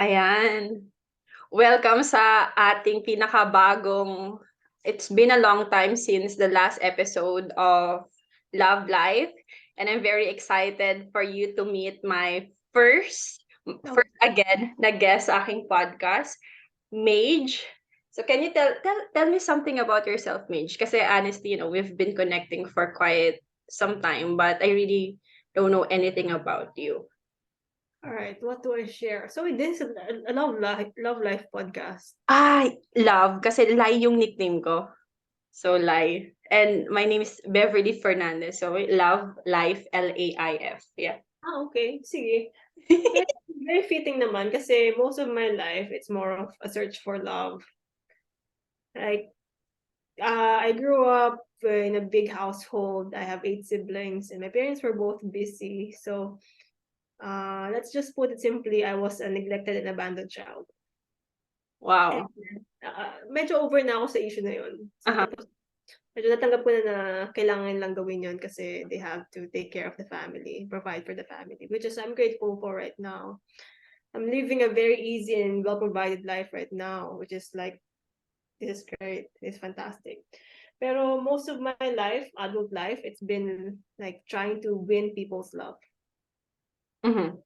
Ayan. Welcome sa ating pinakabagong, it's been a long time since the last episode of Love Life, and I'm very excited for you to meet my first again na guest sa aking podcast, Mage. So can you tell me something about yourself, Mage? Kasi honestly, we've been connecting for quite some time, but I really don't know anything about you. All right, what do I share? So this is a love life podcast. Love, kasi Lai yung nickname ko. So, Lai. And my name is Beverly Fernandez. So, Love, Life, Laif. Yeah. Okay, sige. Very, very fitting naman kasi most of my life it's more of a search for love. Like, I grew up in a big household. I have 8 siblings, and my parents were both busy. So, let's just put it simply: I was a neglected and abandoned child. And, Wow. medyo over na ako sa issue na yun. So, Uh-huh. tapos medyo natanggap ko na kailangan lang gawin yun kasi they have to take care of the family, provide for the family, which is I'm grateful for right now. I'm living a very easy and well-provided life right now, which is like, this is great, it's fantastic. Pero most of my life, adult life, it's been like trying to win people's love. Mm-hmm.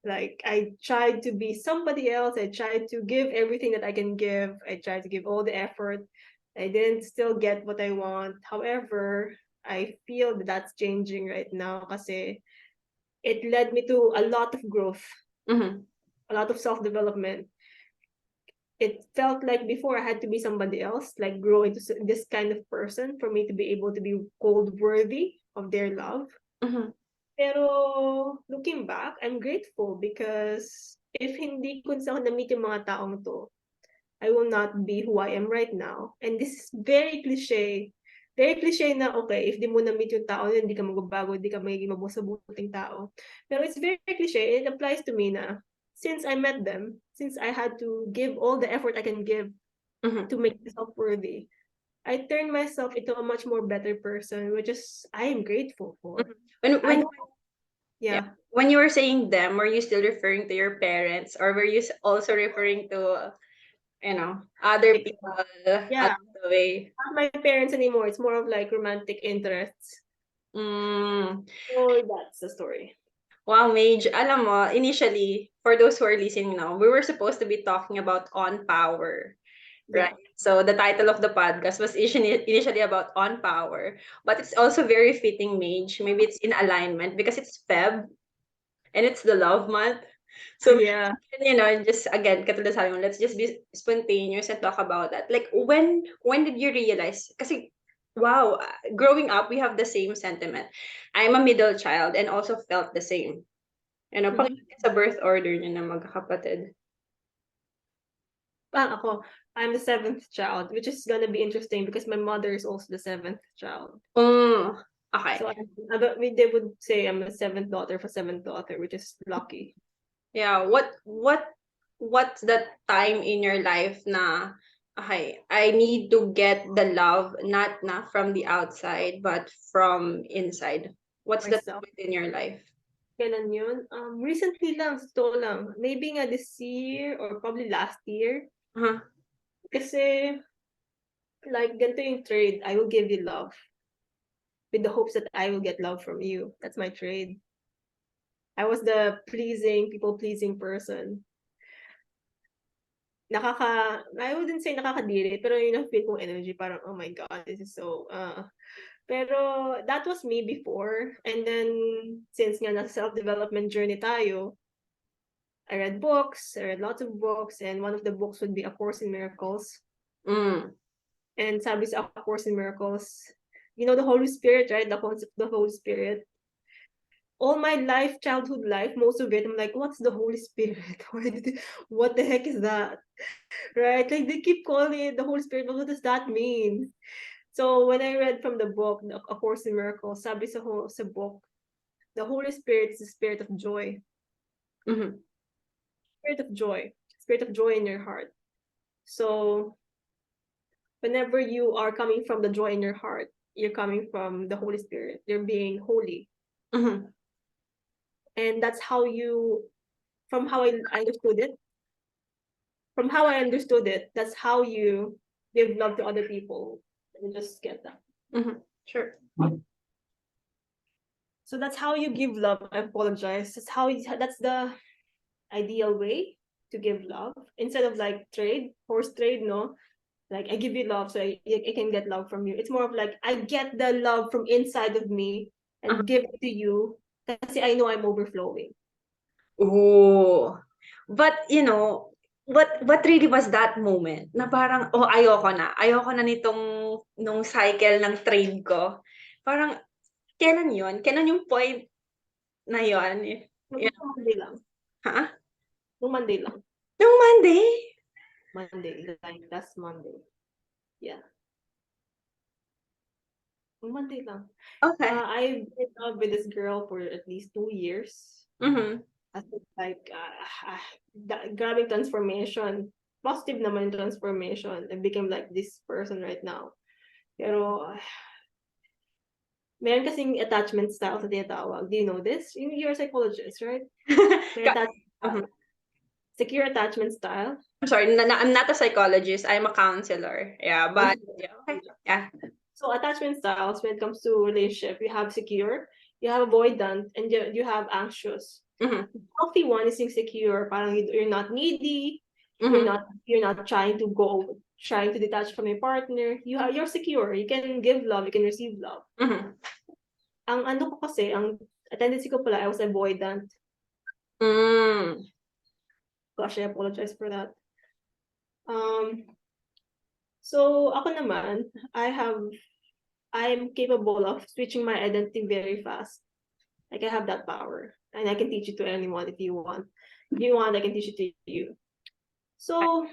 Like I tried to be somebody else. I tried to give everything that I can give. I tried to give all the effort. I didn't still get what I want. However, I feel that that's changing right now kasi it led me to a lot of growth, Mm-hmm. a lot of self-development. It felt like before I had to be somebody else, like grow into this kind of person for me to be able to be called worthy of their love. Mm-hmm. Pero looking back, I'm grateful because if hindi ko sa na-meet yung mga taong to, I will not be who I am right now. And this is very cliche. Very cliche na, okay, if di mo na-meet yung tao, hindi ka magbabago, hindi ka magiging mabuting tao. Pero it's very cliche. It applies to me na since I met them, since I had to give all the effort I can give Mm-hmm. to make myself worthy, I turned myself into a much more better person, which is I am grateful for. When, I when, know, yeah. yeah. When you were saying them, were you still referring to your parents, or were you also referring to, other Like, people yeah, along the way? not my parents anymore. It's more of like romantic interests. Mm. So that's the story. Wow, Mage, alam mo, initially, for those who are listening now, we were supposed to be talking about On Power, Yeah. right? So the title of the podcast was initially about On Power, but it's also very fitting, Mage. Maybe it's in alignment because it's Feb and it's the love month. So, Yeah. just again, katulad sabi mo, let's just be spontaneous and talk about that. Like, when did you realize? Kasi, wow, growing up, we have the same sentiment. I'm a middle child and also felt the same. Mhm. Pangilan ka sa birth order niyo na magkakapatid? Ako, I'm the seventh child, which is gonna be interesting because my mother is also the seventh child. Okay. So they would say I'm a seventh daughter for seventh daughter, which is lucky. Yeah, what's that time in your life na, okay, I need to get the love not from the outside but from inside. What's that Myself. point in your life? Kailan yun? Recently lang, sa totoo lang. Maybe nga this year or probably last year. Uh-huh. Kasi, like, ganito yung trade. I will give you love with the hopes that I will get love from you. That's my trade. I was the people pleasing person. I wouldn't say nakakadiri, pero yun ang feel kong energy, parang, oh my God, this is so, pero that was me before. And then, since nga nasa self-development journey tayo, I read books, I read lots of books, and one of the books would be A Course in Miracles. Mm. And sabi sa A Course in Miracles, you know the Holy Spirit, right? The concept of the Holy Spirit. All my life, childhood life, most of it, I'm like, what's the Holy Spirit? What the heck is that? Right? Like they keep calling it the Holy Spirit, but what does that mean? So when I read from the book, A Course in Miracles, sabi sa book, the Holy Spirit is the spirit of joy. Mm-hmm. Spirit of joy in your heart. So whenever you are coming from the joy in your heart, you're coming from the Holy Spirit. You're being holy. Mm-hmm. And that's how from how I understood it, from how I understood it, that's how you give love to other people. Let me just get that. Sure. So that's how you give love. I apologize. That's the ideal way to give love instead of like horse trade. No, like I give you love, so I can get love from you. It's more of like I get the love from inside of me and give it to you kasi I know I'm overflowing. Oh. But, what really was that moment na parang, oh, ayoko na nung cycle ng trade ko. Parang, kailan yun? Kailan yung point na yun? Nung Yun, Monday lang. ha? Nung Monday lang. Nung Monday? Monday, like last Monday. Yeah. Nung Monday lang. Okay. I've been in love with this girl for at least 2 years. Mm-hmm. As in, like, grabbing transformation. Positive naman yung transformation. I became like this person right now. Pero, meron kasing attachment style sa tinatawag. Do you know this? You're a psychologist, right? May attachment style. Secure attachment style. I'm sorry, I'm not a psychologist. I'm a counselor. Yeah, but yeah, okay. Yeah. So attachment styles, when it comes to relationship, you have secure, you have avoidant, and you have anxious. Mm-hmm. The healthy one is insecure. Parang you're not needy. Mm-hmm. You're not trying to detach from your partner. You're secure. You can give love. You can receive love. Mm-hmm. Ang ano ko kasi, ang tendency ko pala, I was avoidant. Mm. Gosh, I apologize for that. So ako naman, I'm capable of switching my identity very fast. Like I have that power, and I can teach it to anyone if you want. If you want, I can teach it to you. So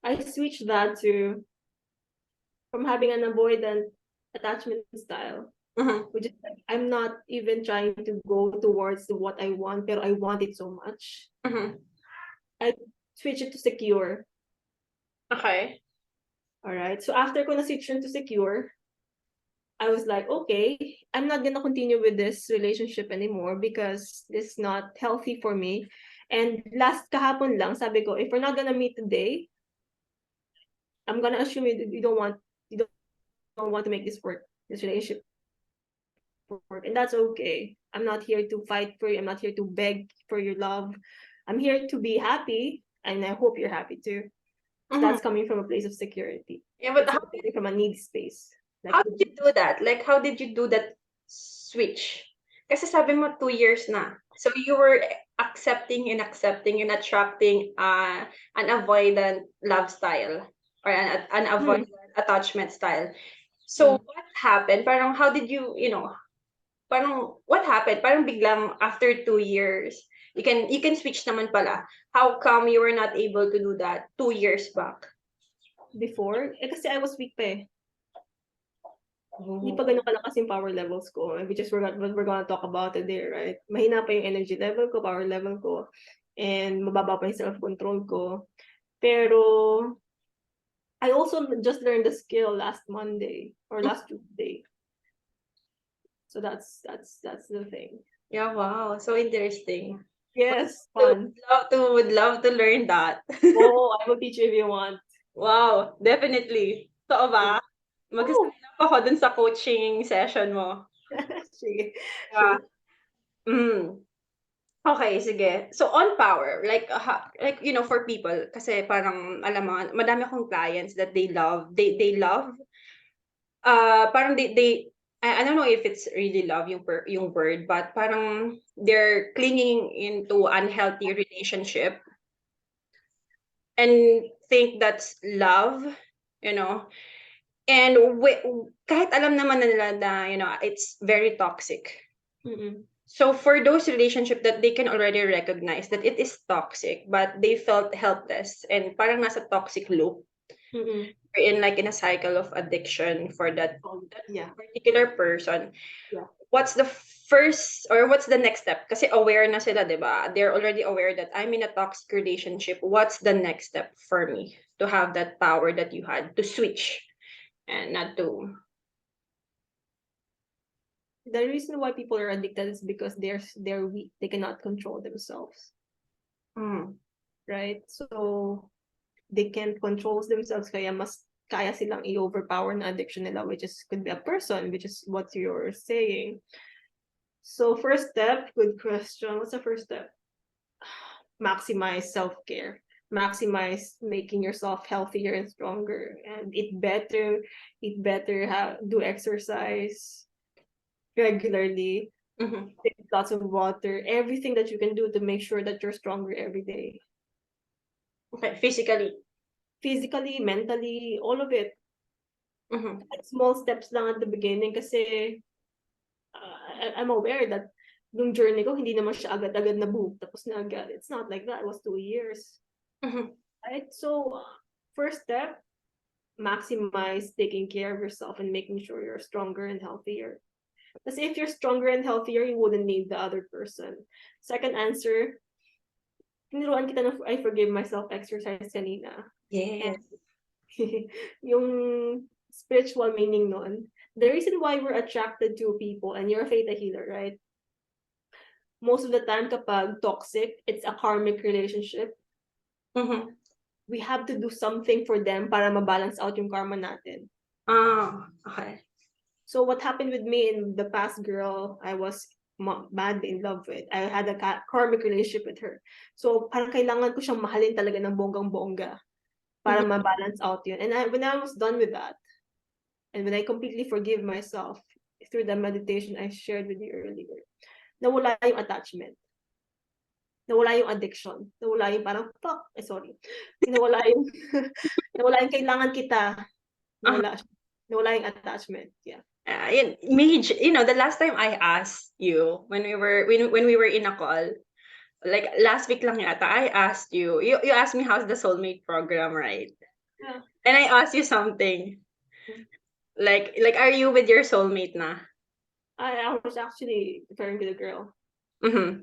I switched that to from having an avoidant attachment style, Mm-hmm. which is like I'm not even trying to go towards what I want, but I want it so much. Mm-hmm. I switch it to secure. Okay. All right. So after ko na switch to secure, I was like, okay, I'm not gonna continue with this relationship anymore because this is not healthy for me. And last kahapon lang, sabi ko, if we're not gonna meet today, I'm gonna assume you don't want to make this relationship work, and that's okay. I'm not here to fight for you. I'm not here to beg for your love. I'm here to be happy, and I hope you're happy too. So Mm-hmm. that's coming from a place of security. Yeah, but It's not coming from a needy space. Like, how did you do that? Like, how did you do that switch? Kasi sabi mo 2 years na. So you were accepting and attracting an avoidant love style or an avoidant attachment style. So what happened? Parang how did you, parang what happened? Parang biglang after 2 years, you can switch naman pala. How come you were not able to do that 2 years back? before, kasi I was weak pa eh. Hindi Oh. pa ganun kalakas yung power levels ko, which is we're gonna talk about it there, right? Mahina pa yung energy level ko, power level ko, and mababa pa yung self-control ko. Pero, I also just learned the skill last Monday or last Tuesday. So that's the thing. Yeah, wow. So interesting. Yes, So fun. would love to learn that. Oh, I will teach you if you want. Wow, definitely. Totoo ba? Oh, Mag-sign up ako dun sa coaching session mo. sige. Yeah. Sure. Mm. Okay, sige. So on power, like for people kasi parang alam mo, madami akong clients that they love parang they I don't know if it's really love yung word, but parang they're clinging into unhealthy relationship and think that's love, you know. And kahit alam naman na nila na, it's very toxic. Mm-mm. So for those relationship that they can already recognize that it is toxic, but they felt helpless and parang nasa toxic loop, Mm-mm. in a cycle of addiction for that Yeah. particular person. Yeah. What's the first or what's the next step? Kasi aware na sila, 'di ba? They're already aware that I'm in a toxic relationship. What's the next step for me to have that power that you had to switch and not to The reason why people are addicted is because they're weak. They cannot control themselves. mm. right? So they can't control themselves, kaya mas kaya silang i-overpower na addiction nila, which is could be a person, which is what you're saying. So first step, good question. What's the first step? Maximize self-care. Maximize making yourself healthier and stronger, and eat better, do exercise regularly, take lots of water, everything that you can do to make sure that you're stronger every day. Okay, physically, Mentally, all of it. mm-hmm. Small steps lang at the beginning kasi I'm aware that nung journey ko, hindi naman siya agad-agad na boom, tapos na agad. It's not like that. It was 2 years. Right? So, first step, maximize taking care of yourself and making sure you're stronger and healthier. Because if you're stronger and healthier, you wouldn't need the other person. Second answer, tinuruan kita na I forgive myself exercise kanina. Yes. Yung spiritual meaning nun, the reason why we're attracted to people, and you're a theta healer, right? Most of the time kapag toxic, it's a karmic relationship. We have to do something for them para ma-balance out yung karma natin. Okay. So what happened with me in the past girl I was madly in love with, I had a karmic relationship with her. So parang kailangan ko siyang mahalin talaga ng bonggang-bongga para ma-balance out yun. And when I was done with that, and when I completely forgive myself through the meditation I shared with you earlier, nawala yung attachment. Nawala yung addiction. Nawala yung parang, Nawala yung, nawala yung kailangan kita. Nawala yung attachment. Yeah. Mage, the last time I asked you when we were in a call, like last week lang yata, I asked you asked me how's the soulmate program, right? Yeah. And I asked you something. Like are you with your soulmate na? I was actually referring to the girl. Yeah.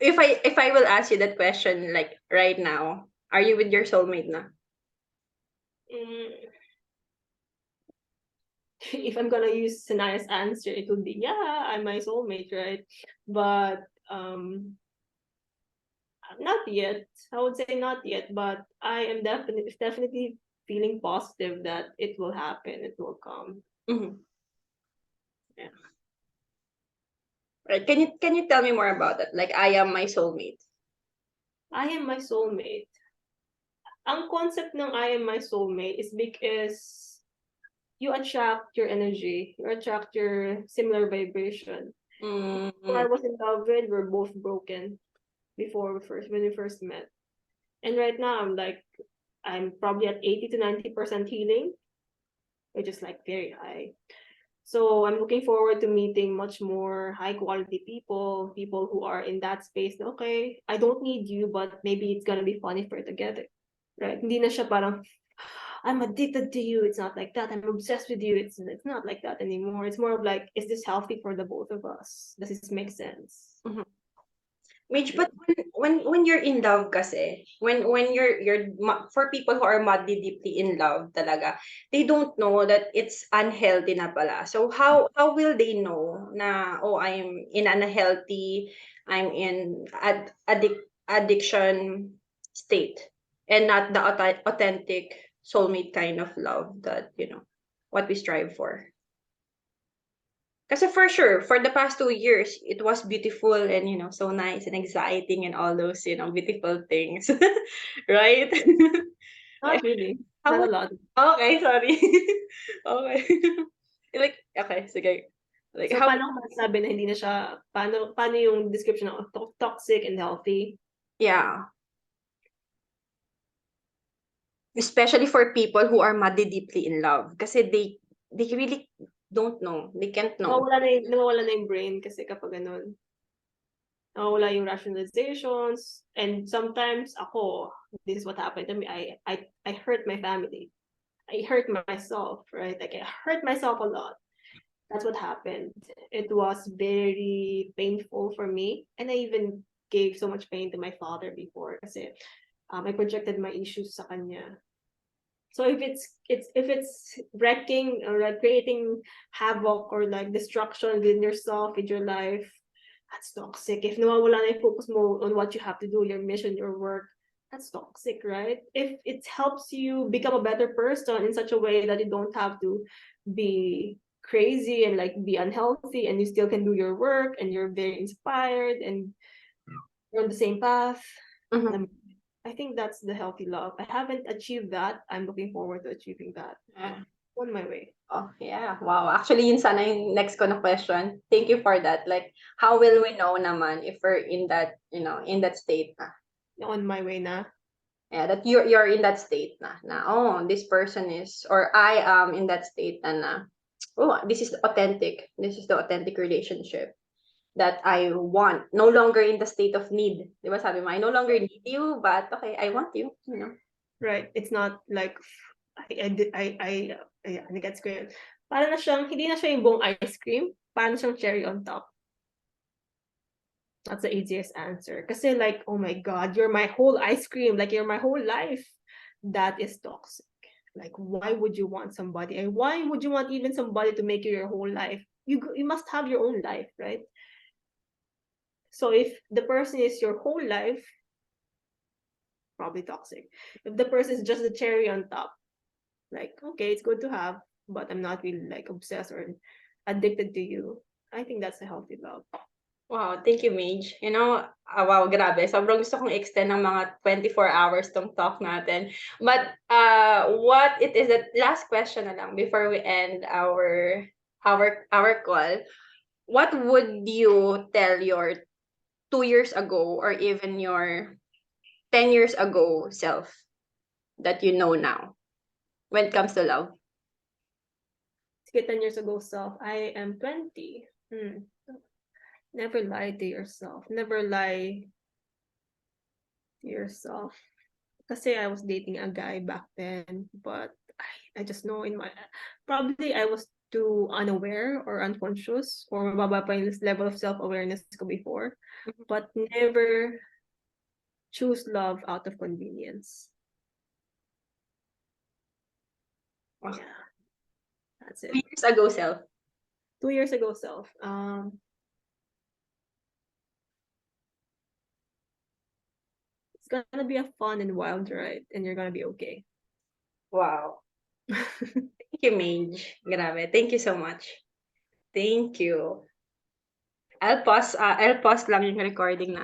If I will ask you that question like right now, are you with your soulmate na? If I'm gonna use Sanaya's answer, it would be yeah, I'm my soulmate, right? But not yet. I would say not yet, but I am definitely feeling positive that it will happen. It will come. Yeah. Right. Can you tell me more about that? Like I am my soulmate. I am my soulmate. Ang concept ng I am my soulmate is because you attract your energy, you attract your similar vibration. When I was in love with, we're both broken when we first met. And right now I'm probably at 80 to 90% healing, which is like very high. So I'm looking forward to meeting much more high quality people who are in that space. Okay, I don't need you, but maybe it's gonna be fun if we're together, right? Hindi na siya parang I'm addicted to you. It's not like that. I'm obsessed with you. It's not like that anymore. It's more of like, is this healthy for the both of us? Does this make sense? Mitch, but when you're in love kasi, when you're for people who are madly deeply in love talaga, they don't know that it's unhealthy na pala. So how will they know na I'm in unhealthy, I'm in addiction state and not the authentic soulmate kind of love that, what we strive for. Kasi for sure, for the past 2 years, it was beautiful and, so nice and exciting and all those, beautiful things. Right? Not really. How Not a would, lot. okay, sorry. Okay. Like, okay, sige. Like, So how, paano ko masasabi na hindi na siya, paano yung description ng toxic and healthy? yeah. Especially for people who are madly deeply in love. Kasi they really don't know. They can't know. Nawawala na yung brain kasi kapag ganun. Nawawala yung rationalizations. And sometimes this is what happened to me. I hurt my family. I hurt myself, right? Like I hurt myself a lot. That's what happened. It was very painful for me. And I even gave so much pain to my father before kasi I projected my issues sa kanya. So if it's wrecking or like creating havoc or like destruction within yourself, with your life, that's toxic. If nawawala na yung focus mo on what you have to do, your mission, your work, that's toxic, right? If it helps you become a better person in such a way that you don't have to be crazy and like be unhealthy, and you still can do your work and you're very inspired and you're on the same path, Mhm. I think that's the healthy love. I haven't achieved that. I'm looking forward to achieving that. Yeah. On my way. Oh, yeah. Wow. Actually, yun sana yung next ko na question. Thank you for that. Like, how will we know naman if we're in that, in that state na? On my way na. Yeah, that you're in that state na, oh, this person is, or I am in that state na, oh, this is authentic. This is the authentic relationship that I want. No longer in the state of need. Di ba sabi mo, I no longer need you, but okay, I want you. Right. It's not like I think that's great. Para na siyang, hindi na siya yung buong ice cream. Para na siyang cherry on top. That's the easiest answer. Kasi like, oh my God, you're my whole ice cream. Like, you're my whole life. That is toxic. Like, why would you want somebody? And why would you want even somebody to make you your whole life? You must have your own life, right? So if the person is your whole life, probably toxic. If the person is just the cherry on top, like, okay, it's good to have, but I'm not really like obsessed or addicted to you. I think that's a healthy love. Wow, thank you, Mage. Wow, grabe. Sobrang gusto kong extend ng mga 24 hours tong talk natin. But what it is that last question na lang before we end our call. What would you tell your 2 years ago or even your 10 years ago self that you know now when it comes to love? 10 years ago self, I am 20. Never lie to yourself. Never lie to yourself. Kasi I was dating a guy back then, but I just know probably I was too unaware or unconscious, or mababa pa yung level of self-awareness ko before, but never choose love out of convenience. Wow. Yeah, that's it. 2 years ago self. 2 years ago self. It's gonna be a fun and wild ride, and you're gonna be okay. Wow. Thank you, Mage. Grabe. Thank you so much. Thank you. I'll pause lang yung recording na.